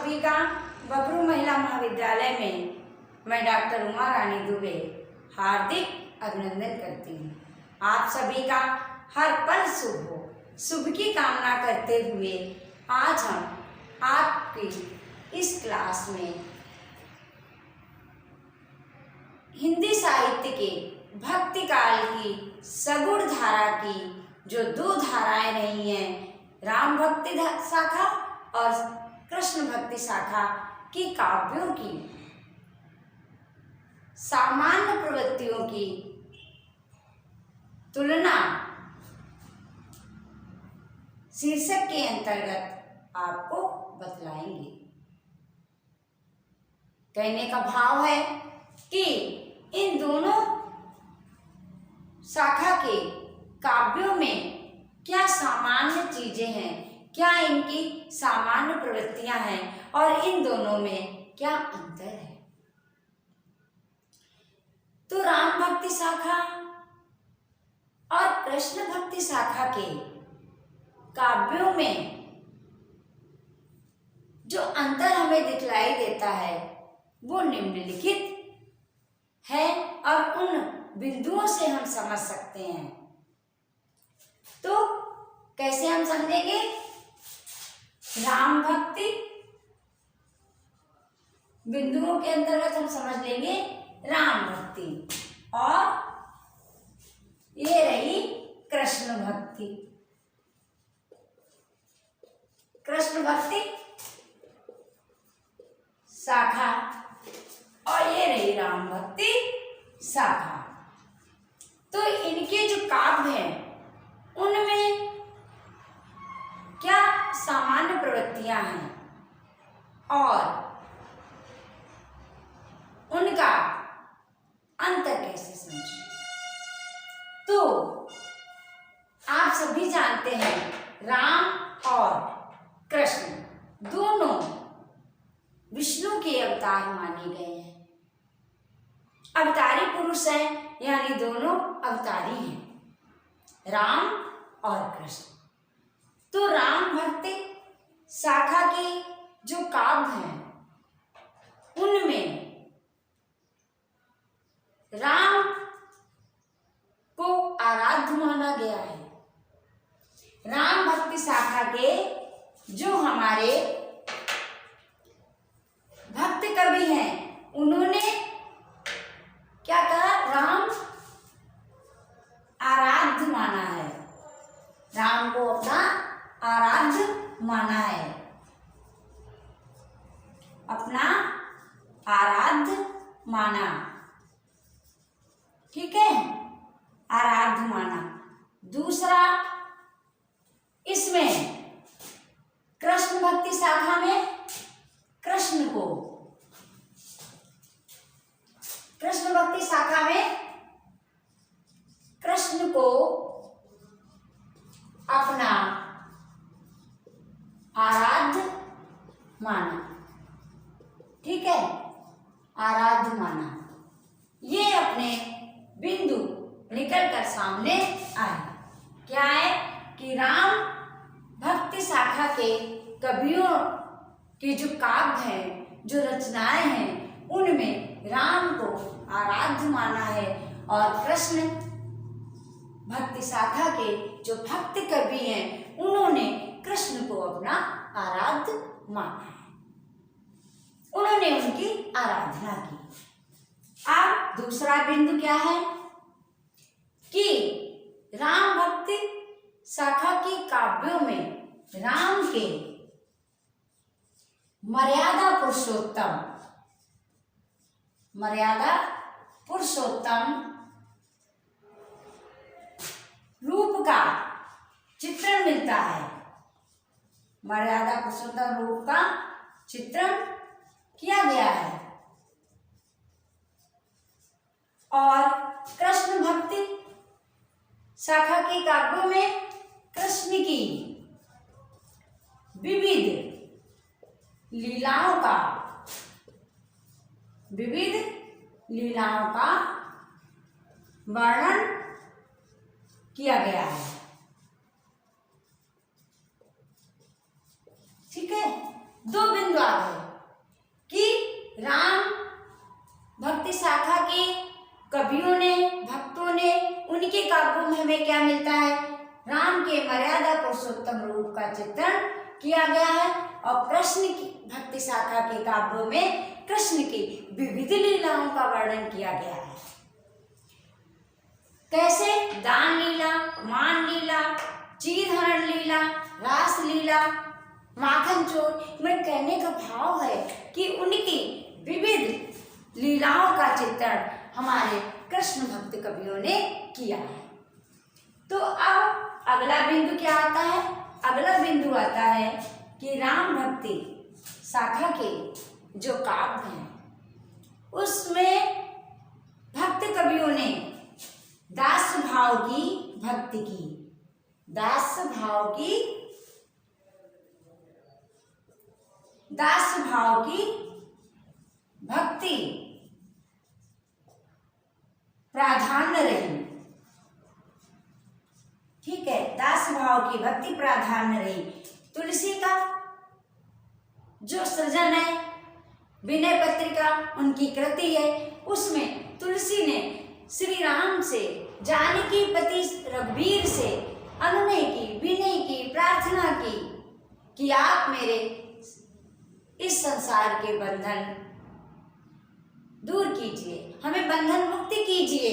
सभी का बबरू महिला महाविद्यालय में मैं डॉक्टर उमा रानी दुबे हार्दिक अभिनंदन करती हूँ। आप सभी का हर पल शुभ हो, शुभ की कामना करते हुए आज हम आपकी इस क्लास में हिंदी साहित्य के भक्ति काल की सगुण धारा की जो दो धाराएं रही हैं, राम भक्ति शाखा और कृष्ण भक्ति शाखा की काव्यों की सामान्य प्रवृत्तियों की तुलना शीर्षक के अंतर्गत आपको बतलाएंगे। कहने का भाव है कि इन दोनों शाखा के काव्यों में क्या सामान्य चीजें हैं, क्या इनकी सामान्य प्रवृत्तियां हैं और इन दोनों में क्या अंतर है। तो राम भक्ति शाखा और कृष्ण भक्ति शाखा के काव्यों में जो अंतर हमें दिखलाई देता है वो निम्नलिखित है और उन बिंदुओं से हम समझ सकते हैं। तो कैसे हम समझेंगे? राम भक्ति बिंदुओं के अंतर्गत हम समझ लेंगे राम भक्ति, और ये रही कृष्ण भक्ति। कृष्ण भक्ति शाखा और ये रही राम भक्ति शाखा। तो इनके जो काव्य हैं उनमें क्या सामान्य प्रवृत्तियां हैं और उनका अंतर कैसे समझें। तो आप सभी जानते हैं राम और कृष्ण दोनों विष्णु के अवतार माने गए हैं, अवतारी पुरुष हैं, यानी दोनों अवतारी हैं, राम और कृष्ण। तो राम भक्ति शाखा के जो काव्य हैं उनमें राम को आराध्य माना गया है। राम भक्ति शाखा के जो हमारे भक्त कवि हैं उन्होंने क्या कहा? राम आराध्य माना है, राम को अपना आराध्य माना है, अपना आराध्य माना, ठीक है, आराध्य माना। दूसरा, इसमें कृष्ण भक्ति शाखा में कृष्ण भक्ति शाखा में कृष्ण को अपना आराध्य माना, ठीक है, आराध्य माना। ये अपने बिंदु निकल कर सामने आए। क्या है कि राम भक्ति शाखा के कवियों के जो काव्य हैं, जो रचनाएं हैं, उनमें राम को आराध्य माना है और कृष्ण भक्ति शाखा के जो भक्त कवि हैं उन्होंने कृष्ण को अपना आराध्य माना है, उन्होंने उनकी आराधना की। अब दूसरा बिंदु क्या है कि राम भक्ति शाखा की काव्यों में राम के मर्यादा पुरुषोत्तम रूप का चित्रण मिलता है। मर्यादा पुरुषोत्तम रूप का चित्रण किया गया है। और कृष्ण भक्ति शाखा के काव्यों में कृष्ण की विविध लीलाओं का वर्णन किया गया है, ठीक है। दो बिंदु बिंदु आ गए कि राम भक्ति शाखा के कवियों ने, भक्तों ने, उनके काव्यों में हमें क्या मिलता है? राम के मर्यादा पुरुषोत्तम रूप का चित्रण किया गया है और कृष्ण की भक्ति शाखा के काव्यों में कृष्ण की विविध लीलाओं का वर्णन किया गया है। कैसे? दान लीला, मान लीला, चीरहरण लीला, रास लीला, माखन चोर। मेरे कहने का भाव है कि उनकी विविध लीलाओं का चित्रण हमारे कृष्ण भक्त कवियों ने किया है। तो अब अगला बिंदु क्या आता है? अगला बिंदु आता है कि राम भक्ति शाखा के जो काव्य हैं उसमें भक्त कवियों ने दास भाव की भक्ति की, दास भाव की भक्ति प्राधान्य रही। ठीक है, दास भाव की भक्ति प्राधान्य रही। तुलसी का जो सृजन है, विनय पत्रिका उनकी कृति है, उसमें तुलसी ने श्री राम से, जानकी पति रघुवीर से अनुनय की, विनय की, प्रार्थना की कि आप मेरे इस संसार के बंधन दूर कीजिए, हमें बंधन मुक्ति कीजिए,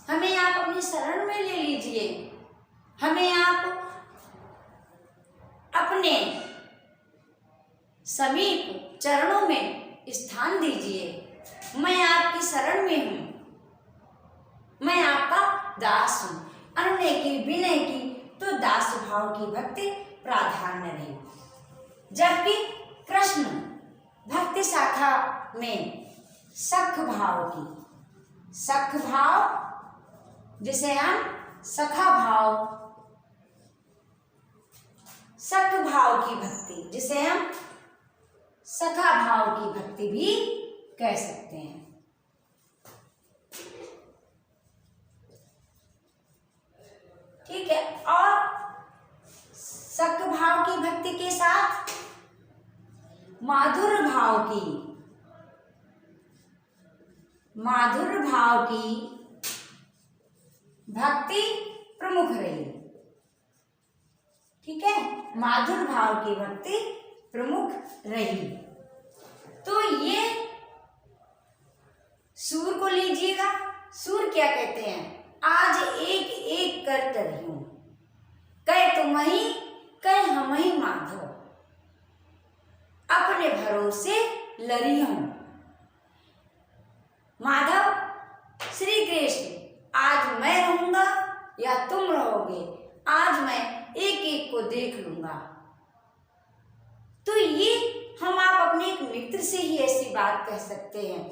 हमें आप अपनी शरण में ले लीजिए, हमें आप अपने समीप चरणों में स्थान दीजिए। मैं आपकी शरण में हूँ, मैं आपका दास हूँ। अनुनय की, विनय की, तो दास भाव की भक्ति प्राधान्य रही। जबकि कृष्ण भक्ति शाखा में सख भाव की, सख भाव जिसे हम सखा भाव, सख भाव की भक्ति जिसे हम सखा भाव की भक्ति भी कह सकते हैं। ठीक है, और सख भाव की भक्ति के साथ माधुर भाव की भक्ति प्रमुख रही। ठीक है, माधुर भाव की भक्ति प्रमुख रही। तो ये सूर को लीजिएगा। सूर क्या कहते हैं? आज एक एक कर रही हूं, कह तुम्हीं कह हमहीं माधव, अपने भरोसे लरी हूं। माधव श्री कृष्ण, आज मैं रहूंगा या तुम रहोगे, आज मैं एक एक को देख लूंगा। तो ये हम आप अपने एक मित्र से ही ऐसी बात कह सकते हैं।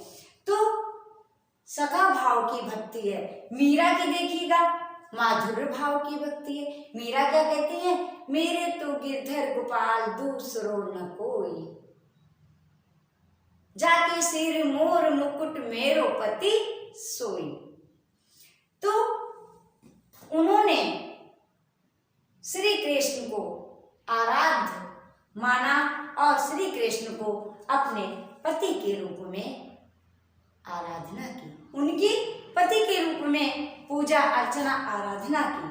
तो सखा भाव की भक्ति है। मीरा की देखिएगा, माधुर्य भाव की भक्ति है। मीरा क्या कहती है? मेरे तो गिरधर गोपाल दूसरो न कोई, जाके सिर मोर मुकुट मेरो पति सोई। तो उन्होंने श्री कृष्ण को आराध्य माना और श्री कृष्ण को अपने पति के रूप में आराधना की, उनकी पति के रूप में पूजा अर्चना आराधना की।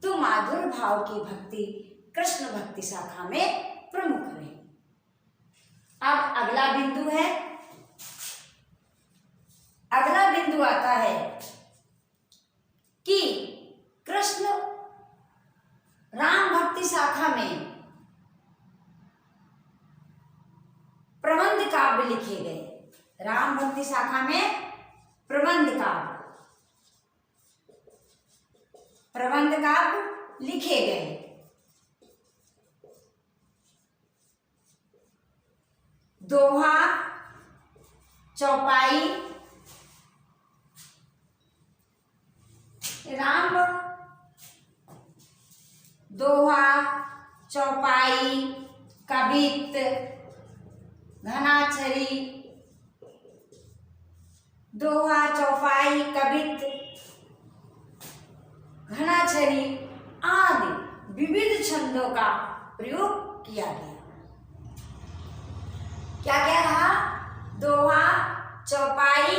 तो माधुर भाव की भक्ति कृष्ण भक्ति शाखा में प्रमुख रही। अब अगला बिंदु है, अगला बिंदु आता है कि कृष्ण राम भक्ति शाखा में प्रबंध काव्य लिखे गए। राम भक्ति शाखा में प्रबंध काव्य लिखे गए। दोहा, चौपाई, राम दोहा, चौपाई, कवित्त, घनाक्षरी, दोहा, चौपाई, कवित्त, घनाक्षरी आदि विविध छंदों का प्रयोग किया गया। क्या क्या रहा? दोहा, चौपाई,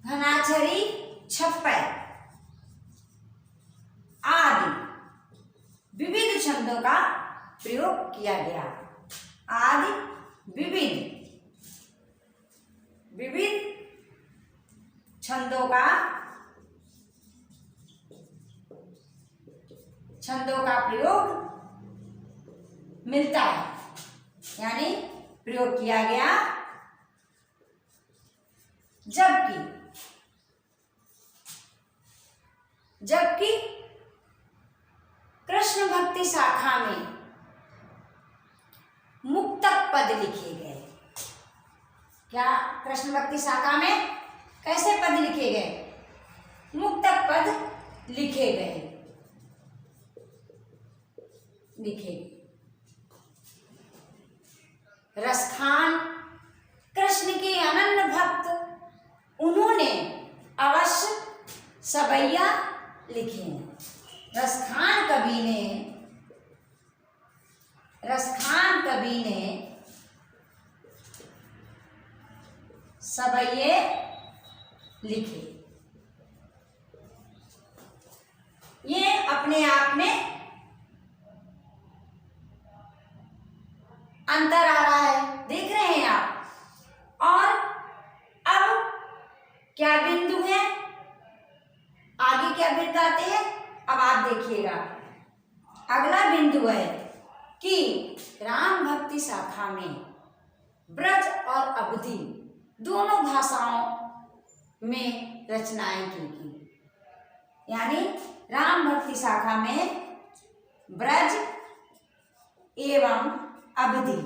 घनाछरी, छप्पर आदि विविध छंदों का प्रयोग किया गया। आदि विविध छंदों का प्रयोग मिलता है, यानी प्रयोग किया गया। जबकि कृष्ण भक्ति शाखा में मुक्तक पद लिखे गए। क्या कृष्ण भक्ति शाखा में कैसे पद लिखे गए? मुक्तक पद लिखे गए। रसखान कृष्ण के अनन्य भक्त, उन्होंने अवश्य सबैया लिखे हैं। रसखान कवि ने सबैये लिखे। ये अपने आप में अंतर आ रहा है, देख रहे हैं आप। और अब क्या बिंदु है, आगे क्या बिंदु आते हैं, अब आप देखिएगा। अगला बिंदु है कि राम भक्ति शाखा में ब्रज और अवधी दोनों भाषाओं में रचनाएं की गई। यानी राम भक्ति शाखा में ब्रज एवं अवधी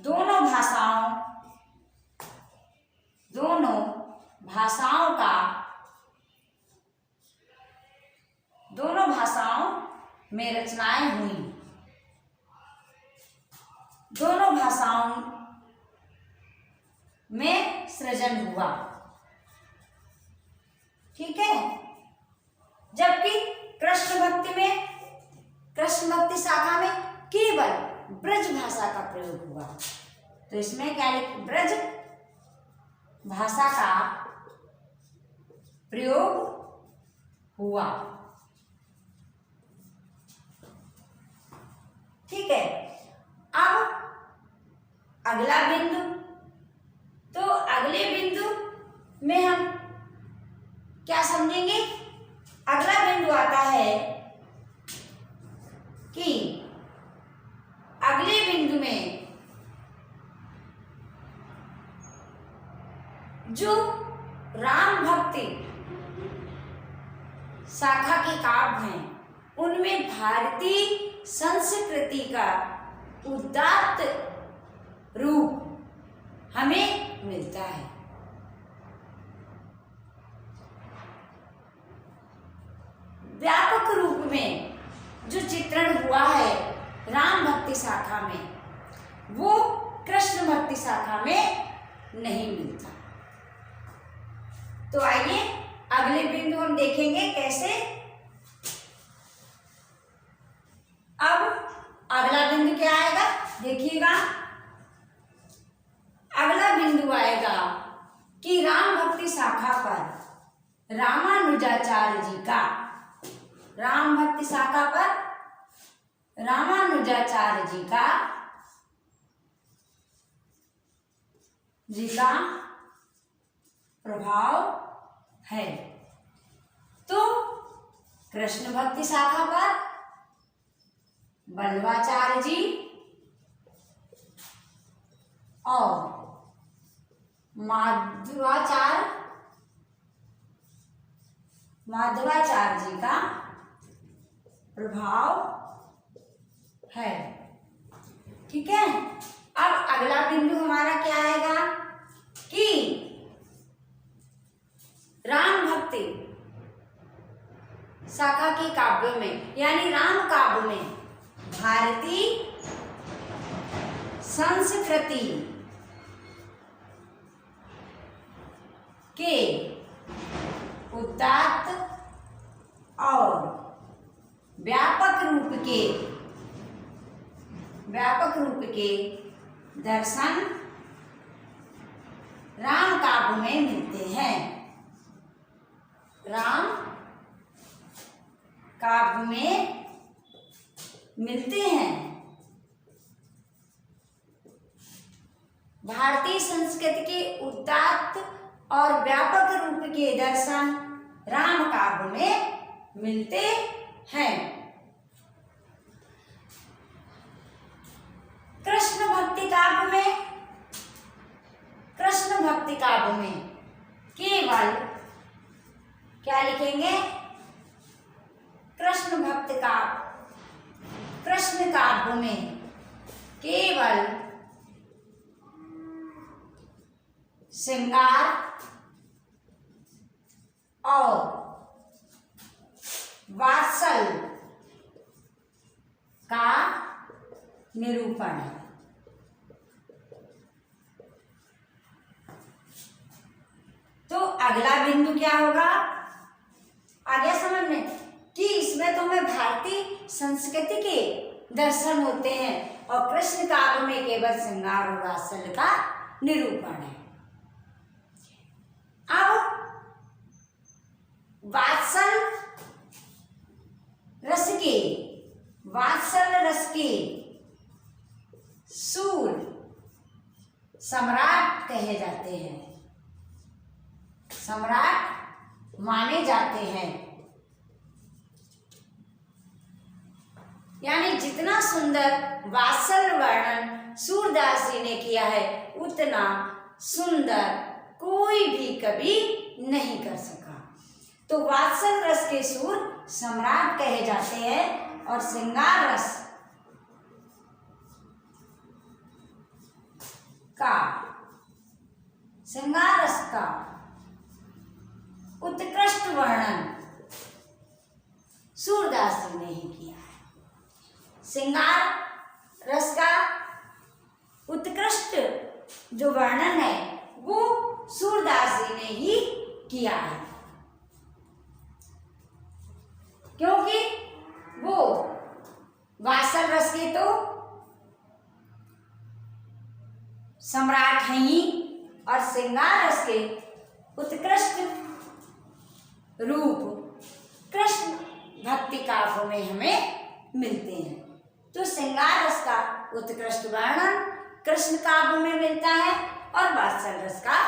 दोनों भाषाओं में रचनाएं हुई। दोनों भाषाओं में सृजन हुआ। ठीक है। जबकि कृष्ण भक्ति शाखा में केवल ब्रज भाषा का प्रयोग हुआ। तो इसमें क्या लिखा? ब्रज भाषा का प्रयोग हुआ। ठीक है। अब अगला बिंदु, तो अगले बिंदु में हम क्या समझेंगे? अगला बिंदु आता है कि अगले बिंदु में जो राम भक्ति शाखा के काव्य हैं, उनमें भारतीय संस्कृति का उदात्त रूप हमें मिलता है। व्यापक रूप में जो चित्रण हुआ है राम भक्ति शाखा में, वो कृष्ण भक्ति शाखा में नहीं मिलता। तो आइए अगले बिंदु हम देखेंगे कैसे। अब अगला बिंदु क्या आएगा, देखिएगा। अगला बिंदु आएगा कि राम भक्ति शाखा पर रामानुजाचार्य जी का प्रभाव है। तो कृष्ण भक्ति शाखा पर वल्लभाचार्य जी और माधवाचार्य जी का प्रभाव है। ठीक है। अब अगला बिंदु हमारा क्या आएगा कि राम भक्ति शाखा के काव्यों में, यानी राम काव्य में भारतीय संस्कृति के उदात्त और व्यापक रूप के व्यापक रूप के दर्शन राम काव्य में मिलते हैं। राम काव्य में मिलते हैं। भारतीय संस्कृति के उदात्त और व्यापक रूप के दर्शन राम काव्य में मिलते हैं। कृष्ण भक्ति काव्य में केवल क्या लिखेंगे? कृष्ण काव्य में केवल श्रृंगार और वात्सल्य का निरूपण है। तो अगला बिंदु क्या होगा? आ गया समझ में कि इसमें तो हमें भारतीय संस्कृति के दर्शन होते हैं और कृष्ण काव्य में केवल श्रृंगार और वात्सल्य का निरूपण है। अब वात्सल्य रस के सूर सम्राट कहे जाते हैं, सम्राट माने जाते हैं। यानी जितना सुंदर वात्सल्य वर्णन सूरदास जी ने किया है उतना सुंदर कोई भी कभी नहीं कर सका। तो वात्सल्य रस के सूर सम्राट कहे जाते हैं और श्रृंगार रस का उत्कृष्ट वर्णन सूरदास जी ने ही किया है। श्रृंगार रस का उत्कृष्ट जो वर्णन है वो सूरदास जी ने ही किया है, क्योंकि वो वात्सल्य रस के तो सम्राट हैं ही और श्रृंगार रस के उत्कृष्ट रूप कृष्ण भक्ति काव्य में हमें मिलते हैं। तो श्रृंगार रस का उत्कृष्ट वर्णन कृष्ण काव्य में मिलता है और वात्सल्य रस का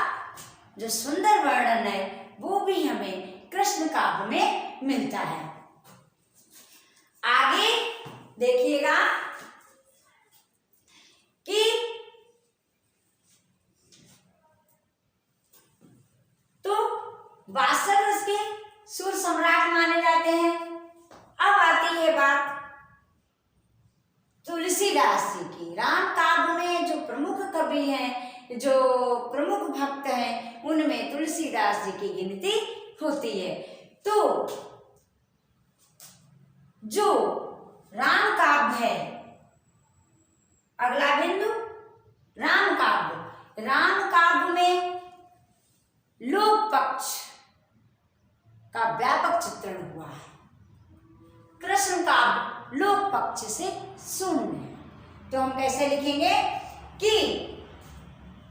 जो सुंदर वर्णन है वो भी हमें कृष्ण काव्य में मिलता है। आगे देखिएगा कि तो वात्सल्य रस के सुर सम्राट माने जाते हैं। अब आती है बात तुलसीदास जी की। राम काव्य में जो प्रमुख कवि हैं, जो प्रमुख भक्त हैं, उनमें तुलसीदास जी की गिनती होती है। तो जो राम काव्य है, अगला बिंदु राम काव्य। राम काव्य में लोक पक्ष का व्यापक चित्रण हुआ है। कृष्ण काव्य लोक पक्ष से शून्य है। तो हम कैसे लिखेंगे कि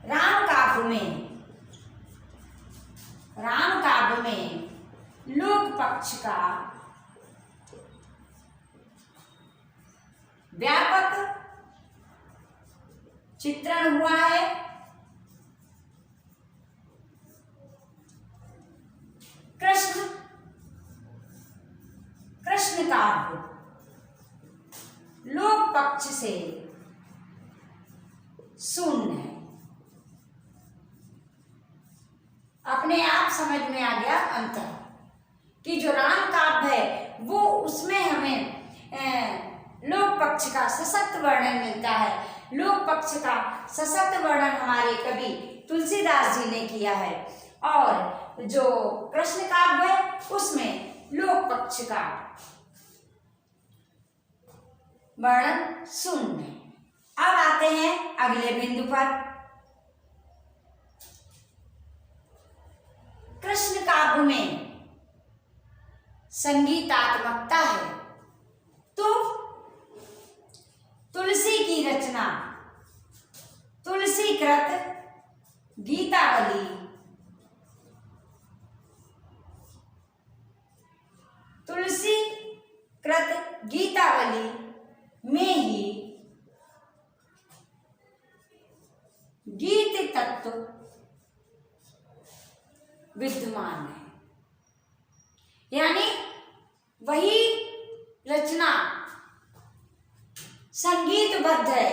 राम काव्य में लोक पक्ष का व्यापक चित्रण हुआ है। कृष्ण काव्य लोक पक्ष से शून्य है। अपने आप समझ में आ गया अंतर कि जो राम काव्य है वो उसमें हमें लोक पक्ष का सशक्त वर्णन मिलता है। लोक पक्ष का सशक्त वर्णन हमारे कवि तुलसीदास जी ने किया है और जो कृष्ण काव्य है उसमें लोक पक्ष का वर्णन शून्य है। अब आते हैं अगले बिंदु पर। कृष्ण काव्य में संगीतात्मकता है। तुलसी की रचना, तुलसी कृत गीतावली, तुलसी कृत गीतावली में ही गीत तत्व विद्यमान है। यानी वही रचना संगीतबद्ध है,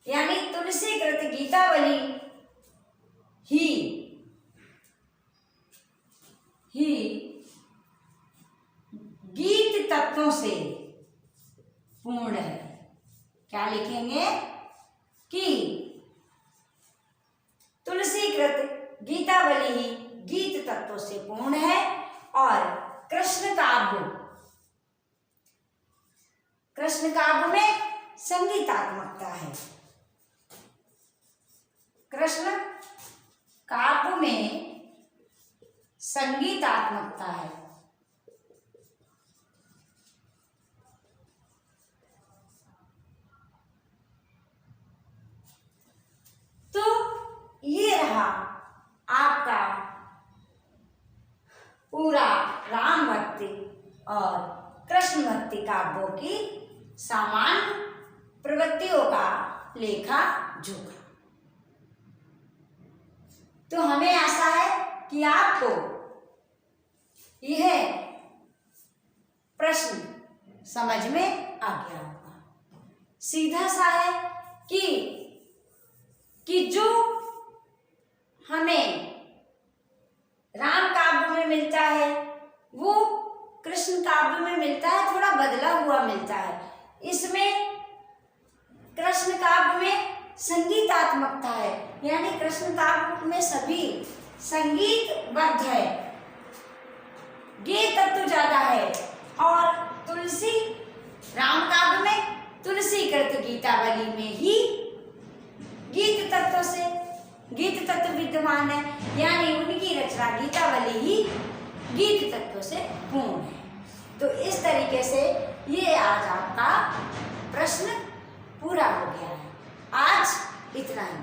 यानी तुलसी कृत गीतावली ही गीत तत्वों से पूर्ण है। क्या लिखेंगे कि तुलसी कृत गीतावली ही गीत तत्वों से पूर्ण है और कृष्ण काव्य में संगीतात्मकता है। कृष्ण काव्य में संगीतात्मकता है। तो ये रहा आपका पूरा राम भक्ति और कृष्ण भक्ति काव्यों की सामान्य प्रवृत्तियों का लेखा जोखा। तो हमें आशा है कि आपको यह प्रश्न समझ में आ गया होगा। सीधा सा है कि जो हमें राम काव्य में मिलता है वो कृष्ण काव्य में मिलता है, थोड़ा बदला हुआ मिलता है। इसमें कृष्ण काव्य में संगीतात्मकता है, यानी कृष्ण काव्य में सभी संगीतबद्ध है, गीत तत्व ज्यादा है। और तुलसी राम काव्य में तुलसी कृत गीतावली में ही गीत तत्व विद्यमान है, यानी उनकी रचना गीतावली ही गीत तत्व से पूर्ण है। तो इस तरीके से ये आज आपका प्रश्न पूरा हो गया है। आज इतना ही।